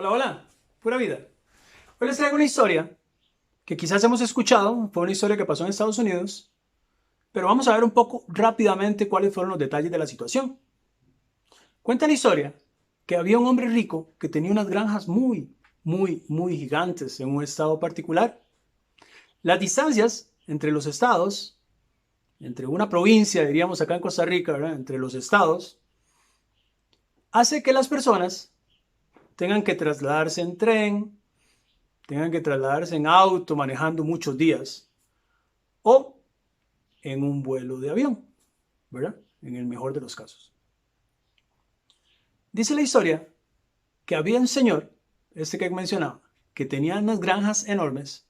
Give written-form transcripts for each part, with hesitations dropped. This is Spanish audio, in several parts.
Hola, hola, pura vida. Hoy les traigo una historia que quizás hemos escuchado, fue una historia que pasó en Estados Unidos, pero vamos a ver un poco rápidamente cuáles fueron los detalles de la situación. Cuenta la historia que había un hombre rico que tenía unas granjas muy gigantes en un estado particular. Las distancias entre los estados, entre una provincia, diríamos acá en Costa Rica, ¿verdad? Entre los estados, hace que las personas tengan que trasladarse en tren, tengan que trasladarse en auto, manejando muchos días, o en un vuelo de avión, ¿verdad? En el mejor de los casos. Dice la historia que había un señor, este que mencionaba, que tenía unas granjas enormes.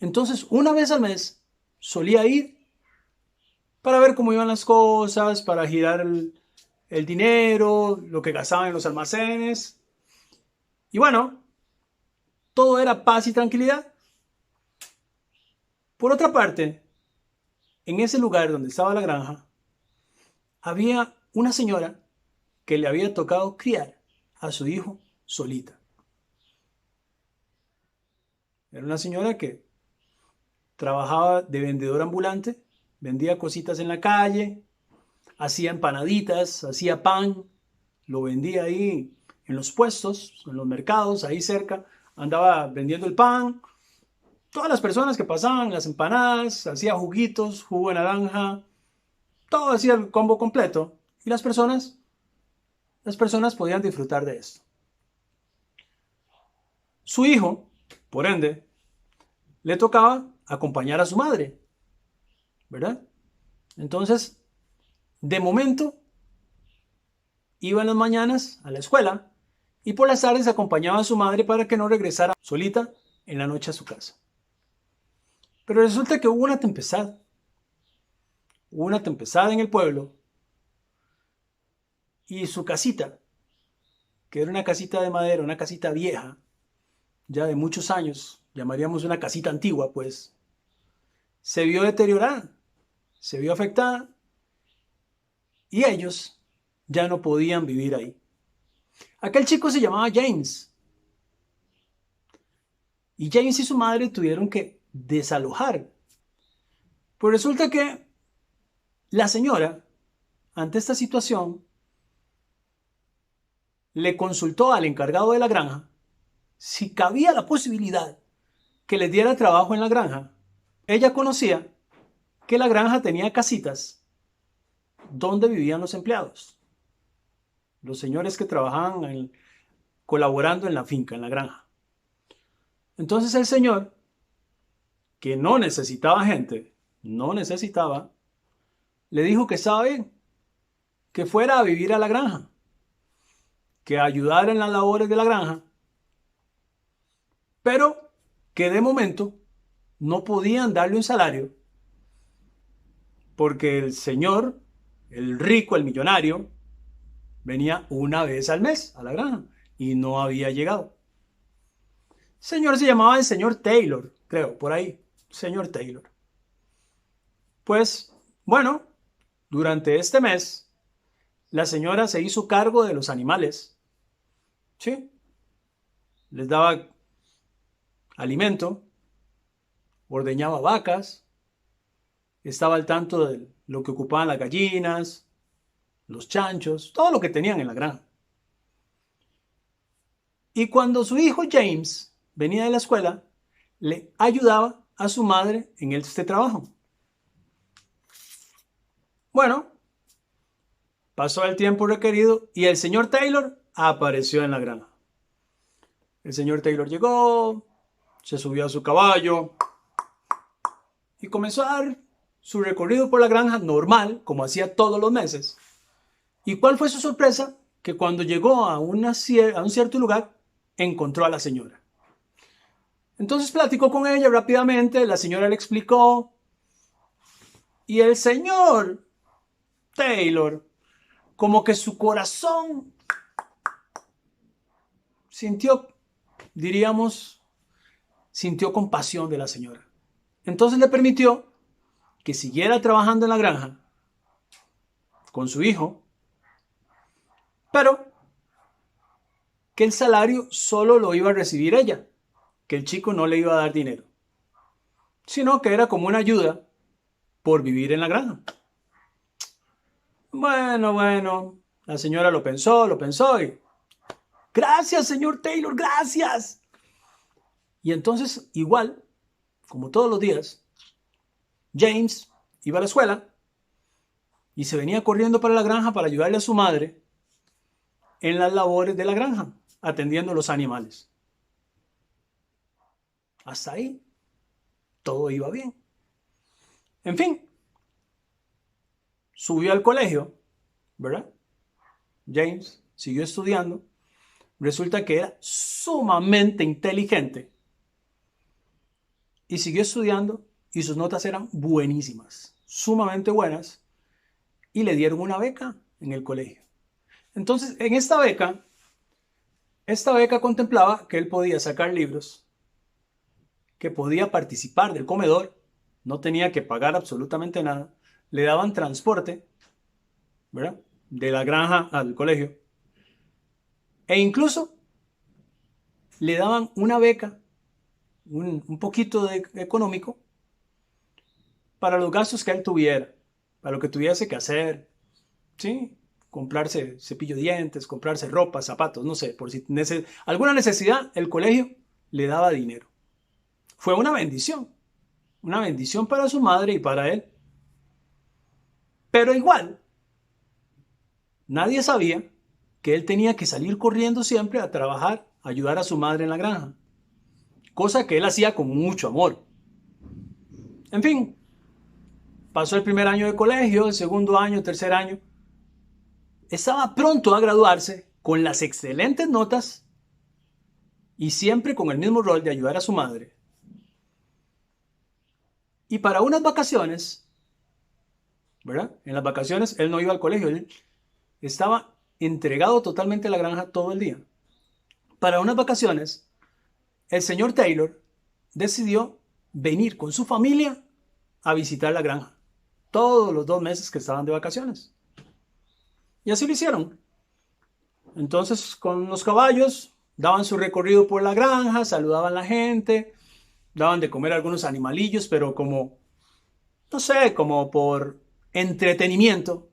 Entonces, una vez al mes, solía ir para ver cómo iban las cosas, para girar el dinero, lo que gastaban en los almacenes. Y bueno, todo era paz y tranquilidad. Por otra parte, en ese lugar donde estaba la granja, había una señora que le había tocado criar a su hijo solita. Era una señora que trabajaba de vendedora ambulante, vendía cositas en la calle, hacía empanaditas, hacía pan, lo vendía ahí en los puestos, en los mercados, ahí cerca, andaba vendiendo el pan. Todas las personas que pasaban, las empanadas, hacía juguitos, jugo de naranja, todo hacía el combo completo. Y las personas podían disfrutar de esto. Su hijo, por ende, le tocaba acompañar a su madre, ¿verdad? Entonces, de momento, iba en las mañanas a la escuela y por las tardes acompañaba a su madre para que no regresara solita en la noche a su casa. Pero resulta que hubo una tempestad en el pueblo y su casita, que era una casita de madera, una casita vieja, ya de muchos años, llamaríamos una casita antigua, pues, se vio deteriorada, se vio afectada y ellos ya no podían vivir ahí. Aquel chico se llamaba James y James y su madre tuvieron que desalojar. Pues resulta que la señora, ante esta situación, le consultó al encargado de la granja si cabía la posibilidad que les diera trabajo en la granja. Ella conocía que la granja tenía casitas donde vivían los empleados, los señores que trabajaban colaborando en la finca, en la granja. Entonces el señor, que no necesitaba gente, no necesitaba, le dijo que estaba bien, que fuera a vivir a la granja, que ayudara en las labores de la granja, pero que de momento no podían darle un salario porque el señor, el rico, el millonario, venía una vez al mes a la granja y no había llegado. El señor se llamaba el señor Taylor, creo, por ahí, señor Taylor. Pues, bueno, durante este mes, la señora se hizo cargo de los animales, ¿sí? Les daba alimento, ordeñaba vacas, estaba al tanto de lo que ocupaban las gallinas, los chanchos, todo lo que tenían en la granja. Y cuando su hijo James venía de la escuela, le ayudaba a su madre en este trabajo. Bueno, pasó el tiempo requerido y el señor Taylor apareció en la granja. El señor Taylor llegó, se subió a su caballo y comenzó a dar su recorrido por la granja normal, como hacía todos los meses. ¿Y cuál fue su sorpresa? Que cuando llegó a un cierto lugar, encontró a la señora. Entonces platicó con ella rápidamente, la señora le explicó y el señor Taylor, como que su corazón sintió, diríamos, sintió compasión de la señora. Entonces le permitió que siguiera trabajando en la granja con su hijo, pero que el salario solo lo iba a recibir ella, que el chico no le iba a dar dinero, sino que era como una ayuda por vivir en la granja. Bueno, la señora lo pensó y gracias, señor Taylor, gracias. Y entonces, igual, como todos los días, James iba a la escuela y se venía corriendo para la granja para ayudarle a su madre en las labores de la granja, atendiendo los animales. Hasta ahí, todo iba bien. En fin, subió al colegio, ¿verdad? James siguió estudiando. Resulta que era sumamente inteligente y siguió estudiando y sus notas eran buenísimas, sumamente buenas, y le dieron una beca en el colegio. Entonces, en esta beca contemplaba que él podía sacar libros, que podía participar del comedor, no tenía que pagar absolutamente nada, le daban transporte, ¿verdad? De la granja al colegio, e incluso le daban una beca, un poquito de económico, para los gastos que él tuviera, para lo que tuviese que hacer, ¿sí? Comprarse cepillo de dientes, comprarse ropa, zapatos, no sé, por si alguna necesidad, el colegio le daba dinero. Fue una bendición para su madre y para él. Pero igual, nadie sabía que él tenía que salir corriendo siempre a trabajar, a ayudar a su madre en la granja, cosa que él hacía con mucho amor. En fin, pasó el primer año de colegio, el segundo año, el tercer año. Estaba pronto a graduarse con las excelentes notas y siempre con el mismo rol de ayudar a su madre. Y para unas vacaciones, ¿verdad? En las vacaciones él no iba al colegio, él estaba entregado totalmente a la granja todo el día. Para unas vacaciones, el señor Taylor decidió venir con su familia a visitar la granja, todos los 2 meses que estaban de vacaciones. Y así lo hicieron. Entonces, con los caballos, daban su recorrido por la granja, saludaban a la gente, daban de comer a algunos animalillos, pero como, no sé, como por entretenimiento,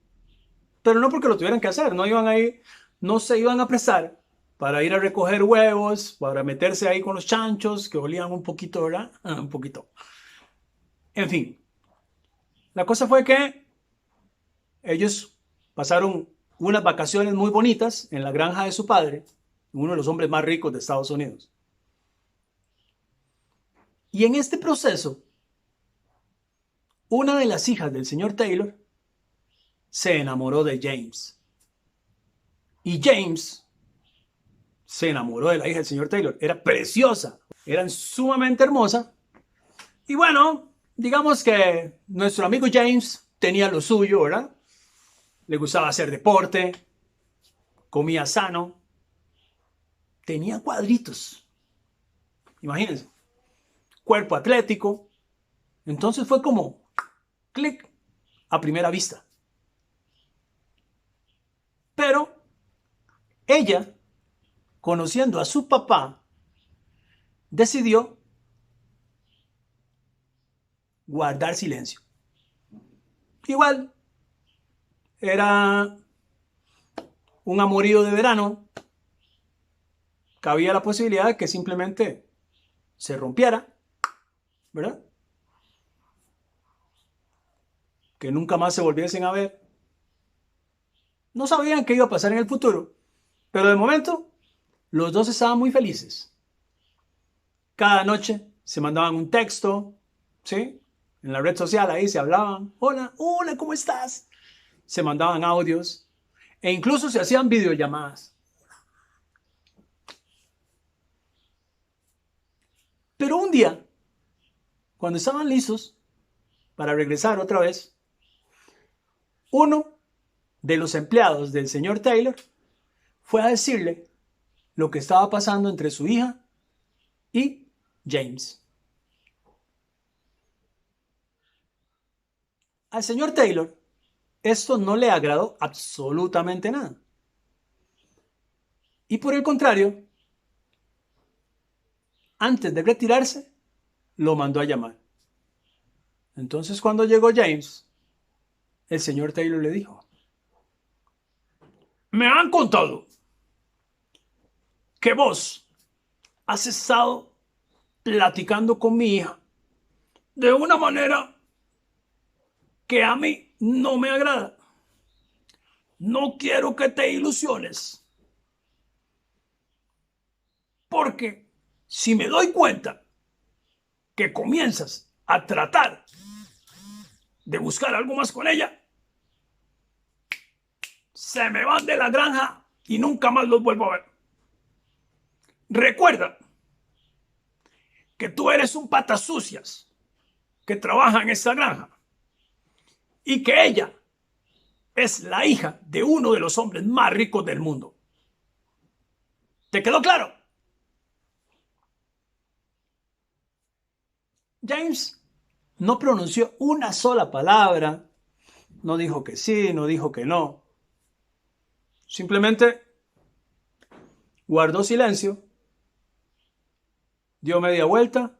pero no porque lo tuvieran que hacer, no iban ahí, no se iban a apresar para ir a recoger huevos, para meterse ahí con los chanchos que olían un poquito, ¿verdad? Un poquito. En fin, la cosa fue que ellos pasaron unas vacaciones muy bonitas en la granja de su padre, uno de los hombres más ricos de Estados Unidos. Y en este proceso, una de las hijas del señor Taylor se enamoró de James. Y James se enamoró de la hija del señor Taylor. Era preciosa, era sumamente hermosa. Y bueno, digamos que nuestro amigo James tenía lo suyo, ¿verdad? Le gustaba hacer deporte, comía sano, tenía cuadritos. Imagínense, cuerpo atlético. Entonces fue como clic a primera vista. Pero ella, conociendo a su papá, decidió guardar silencio. Igual, era un amorío de verano, cabía la posibilidad de que simplemente se rompiera, ¿verdad? Que nunca más se volviesen a ver. No sabían qué iba a pasar en el futuro, pero de momento los dos estaban muy felices. Cada noche se mandaban un texto, ¿sí? En la red social ahí se hablaban, hola, hola, ¿cómo estás? Se mandaban audios e incluso se hacían videollamadas. Pero un día, cuando estaban listos para regresar otra vez, uno de los empleados del señor Taylor fue a decirle lo que estaba pasando entre su hija y James. Al señor Taylor esto no le agradó absolutamente nada. Y por el contrario, antes de retirarse, lo mandó a llamar. Entonces, cuando llegó James, el señor Taylor le dijo: me han contado que vos has estado platicando con mi hija de una manera que a mí no me agrada. No quiero que te ilusiones, porque si me doy cuenta que comienzas a tratar de buscar algo más con ella, se me van de la granja y nunca más los vuelvo a ver. Recuerda que tú eres un patas sucias que trabaja en esta granja y que ella es la hija de uno de los hombres más ricos del mundo. ¿Te quedó claro? James no pronunció una sola palabra, no dijo que sí, no dijo que no. Simplemente guardó silencio, dio media vuelta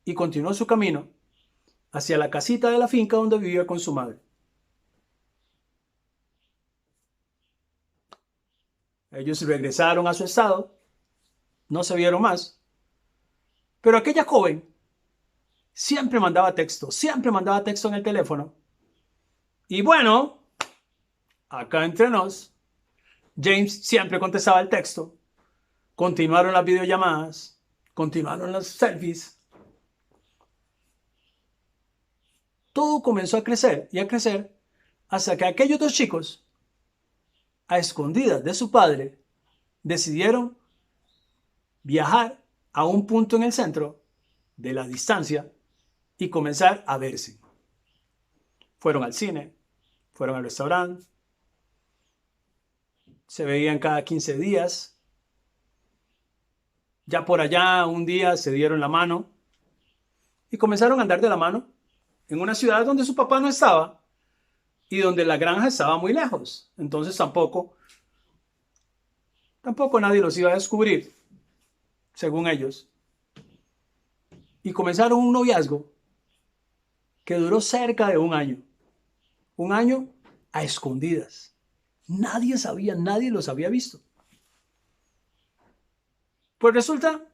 y continuó su camino hacia la casita de la finca donde vivía con su madre. Ellos regresaron a su estado, no se vieron más, pero aquella joven siempre mandaba texto en el teléfono. Y bueno, acá entre nos, James siempre contestaba el texto. Continuaron las videollamadas, continuaron las selfies. Todo comenzó a crecer y a crecer hasta que aquellos dos chicos, a escondidas de su padre, decidieron viajar a un punto en el centro de la distancia y comenzar a verse. Fueron al cine, fueron al restaurante, se veían cada 15 días. Ya por allá un día se dieron la mano y comenzaron a andar de la mano en una ciudad donde su papá no estaba y donde la granja estaba muy lejos. Entonces tampoco nadie los iba a descubrir, según ellos. Y comenzaron un noviazgo que duró cerca de un año. Un año a escondidas. Nadie sabía, nadie los había visto. Pues resulta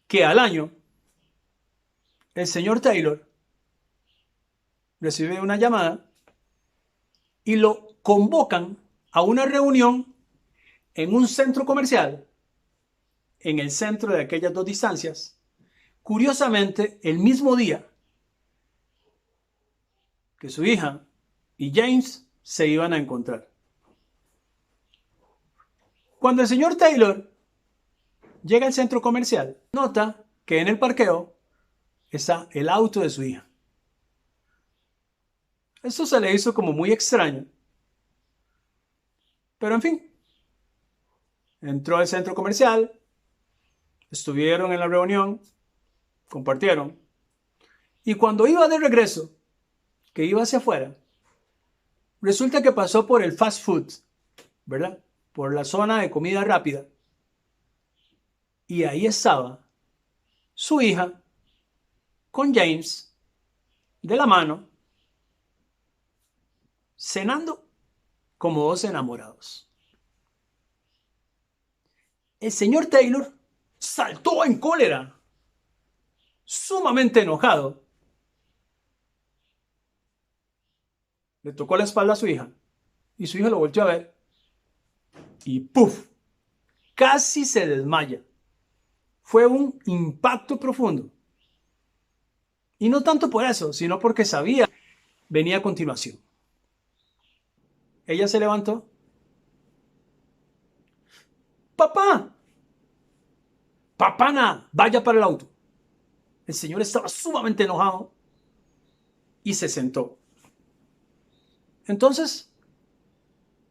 que al año, el señor Taylor recibe una llamada y lo convocan a una reunión en un centro comercial, en el centro de aquellas dos distancias, curiosamente el mismo día que su hija y James se iban a encontrar. Cuando el señor Taylor llega al centro comercial, nota que en el parqueo está el auto de su hija. Esto se le hizo como muy extraño. Pero en fin, entró al centro comercial, estuvieron en la reunión, compartieron, y cuando iba de regreso, que iba hacia afuera, resulta que pasó por el fast food, ¿verdad? Por la zona de comida rápida. Y ahí estaba su hija con James de la mano, cenando como dos enamorados. El señor Taylor saltó en cólera, sumamente enojado. Le tocó la espalda a su hija y su hija lo volteó a ver y ¡puf! Casi se desmaya. Fue un impacto profundo. Y no tanto por eso, sino porque sabía que venía a continuación. Ella se levantó. ¡Papá! ¡Papana! Vaya para el auto. El señor estaba sumamente enojado y se sentó. Entonces,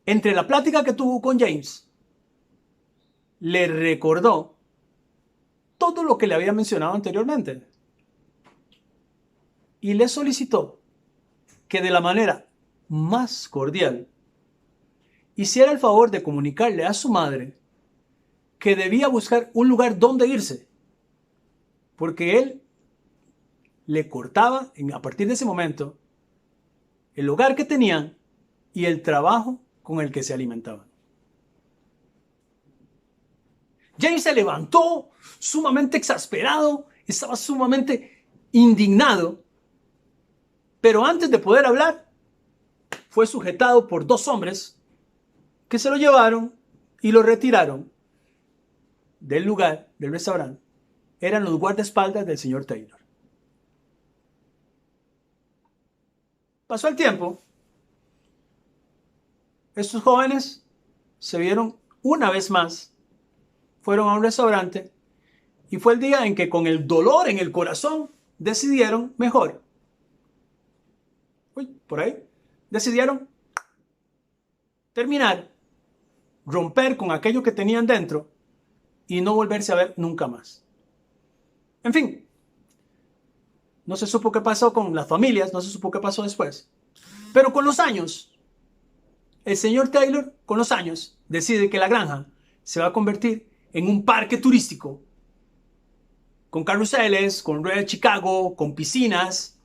entre la plática que tuvo con James, le recordó todo lo que le había mencionado anteriormente y le solicitó que de la manera más cordial hiciera el favor de comunicarle a su madre que debía buscar un lugar donde irse, porque él le cortaba a partir de ese momento el hogar que tenían y el trabajo con el que se alimentaban. James se levantó sumamente exasperado, estaba sumamente indignado, pero antes de poder hablar, fue sujetado por dos hombres que se lo llevaron y lo retiraron del lugar, del restaurante. Eran los guardaespaldas del señor Taylor. Pasó el tiempo. Estos jóvenes se vieron una vez más, fueron a un restaurante y fue el día en que con el dolor en el corazón decidieron mejor. Por ahí. Decidieron terminar, romper con aquello que tenían dentro y no volverse a ver nunca más. En fin, no se supo qué pasó con las familias, no se supo qué pasó después. Pero con los años, el señor Taylor, con los años, decide que la granja se va a convertir en un parque turístico con carruseles, con ruedas de Chicago, con piscinas,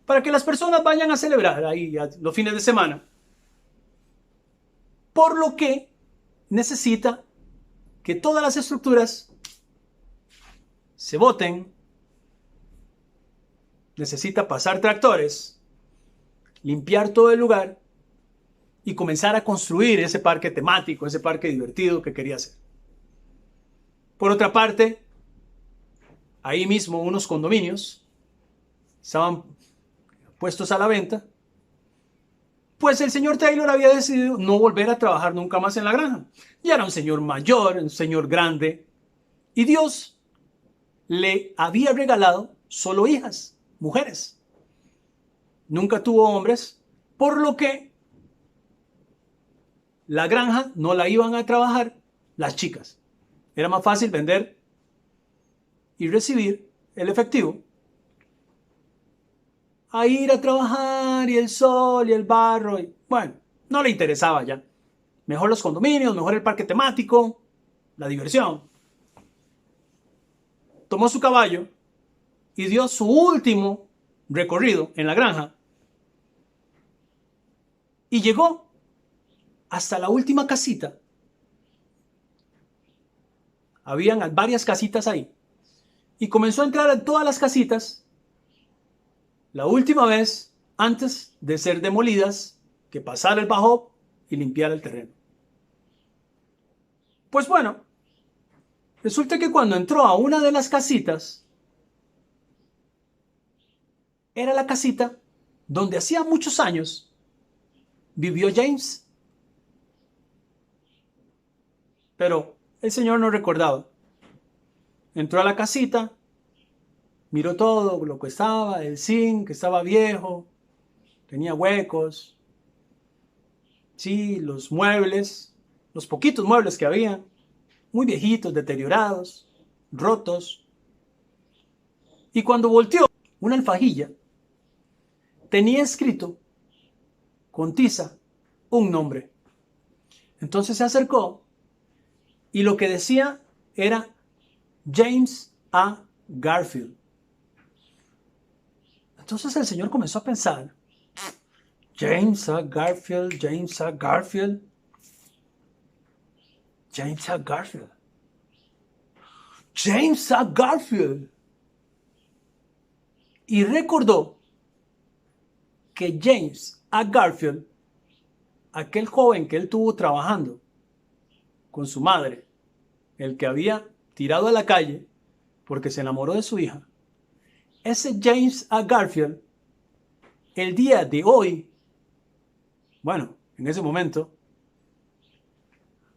para que las personas vayan a celebrar ahí los fines de semana. Por lo que necesita que todas las estructuras se boten, necesita pasar tractores, limpiar todo el lugar y comenzar a construir ese parque temático, ese parque divertido que quería hacer. Por otra parte, ahí mismo unos condominios estaban puestos a la venta, pues el señor Taylor había decidido no volver a trabajar nunca más en la granja. Ya era un señor mayor, un señor grande, y Dios le había regalado solo hijas, mujeres. Nunca tuvo hombres, por lo que la granja no la iban a trabajar las chicas. Era más fácil vender y recibir el efectivo a ir a trabajar y el sol y el barro. Y, bueno, no le interesaba ya. Mejor los condominios, mejor el parque temático, la diversión. Tomó su caballo y dio su último recorrido en la granja y llegó hasta la última casita. Habían varias casitas ahí y comenzó a entrar a todas las casitas la última vez antes de ser demolidas, que pasara el bajo y limpiar el terreno. Pues bueno, resulta que cuando entró a una de las casitas, era la casita donde hacía muchos años vivió James. Pero el señor no recordaba. Entró a la casita, miró todo lo que estaba, el zinc, que estaba viejo, tenía huecos. Sí, los muebles, los poquitos muebles que había, muy viejitos, deteriorados, rotos. Y cuando volteó, una alfajilla tenía escrito con tiza un nombre. Entonces se acercó y lo que decía era James A. Garfield. Entonces el señor comenzó a pensar, James A. Garfield, James A. Garfield, James A. Garfield, James A. Garfield. Y recordó que James A. Garfield, aquel joven que él tuvo trabajando con su madre, el que había tirado a la calle porque se enamoró de su hija, ese James A. Garfield, el día de hoy, bueno, en ese momento,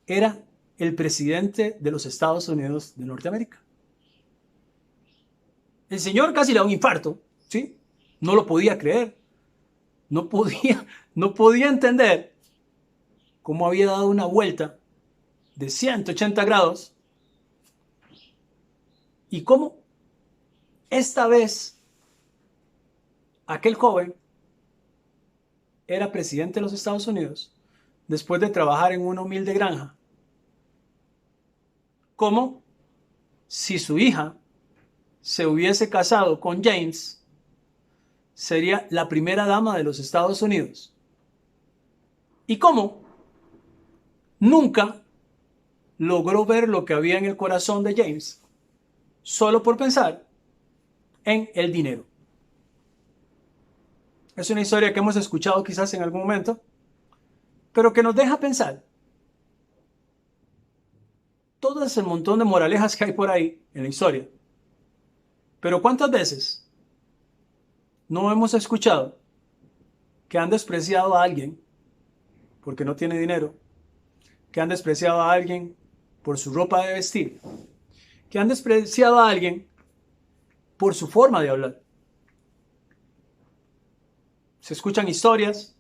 era el presidente de los Estados Unidos de Norteamérica. El señor casi le da un infarto, ¿sí? No lo podía creer. No podía entender cómo había dado una vuelta de 180 grados y cómo esta vez aquel joven era presidente de los Estados Unidos, después de trabajar en una humilde granja. Como si su hija se hubiese casado con James, sería la primera dama de los Estados Unidos. Y cómo nunca logró ver lo que había en el corazón de James, solo por pensar en el dinero. Es una historia que hemos escuchado quizás en algún momento, pero que nos deja pensar todo ese montón de moralejas que hay por ahí en la historia. Pero ¿cuántas veces no hemos escuchado que han despreciado a alguien porque no tiene dinero, que han despreciado a alguien por su ropa de vestir, que han despreciado a alguien por su forma de hablar? Se escuchan historias,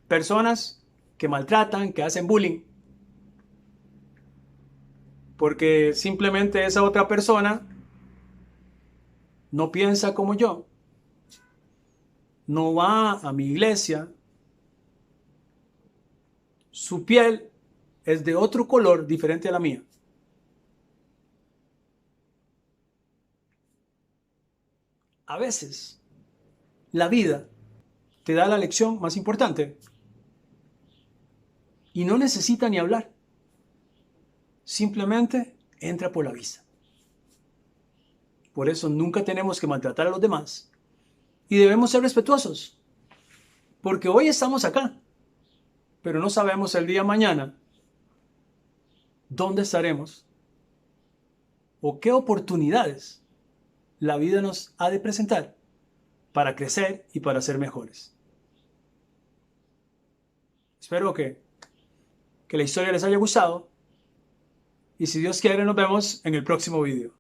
personas que maltratan, que hacen bullying, porque simplemente esa otra persona no piensa como yo, no va a mi iglesia, su piel es de otro color diferente a la mía. A veces, la vida te da la lección más importante y no necesita ni hablar. Simplemente entra por la vista. Por eso nunca tenemos que maltratar a los demás y debemos ser respetuosos. Porque hoy estamos acá, pero no sabemos el día de mañana dónde estaremos o qué oportunidades la vida nos ha de presentar para crecer y para ser mejores. Espero que la historia les haya gustado y si Dios quiere nos vemos en el próximo video.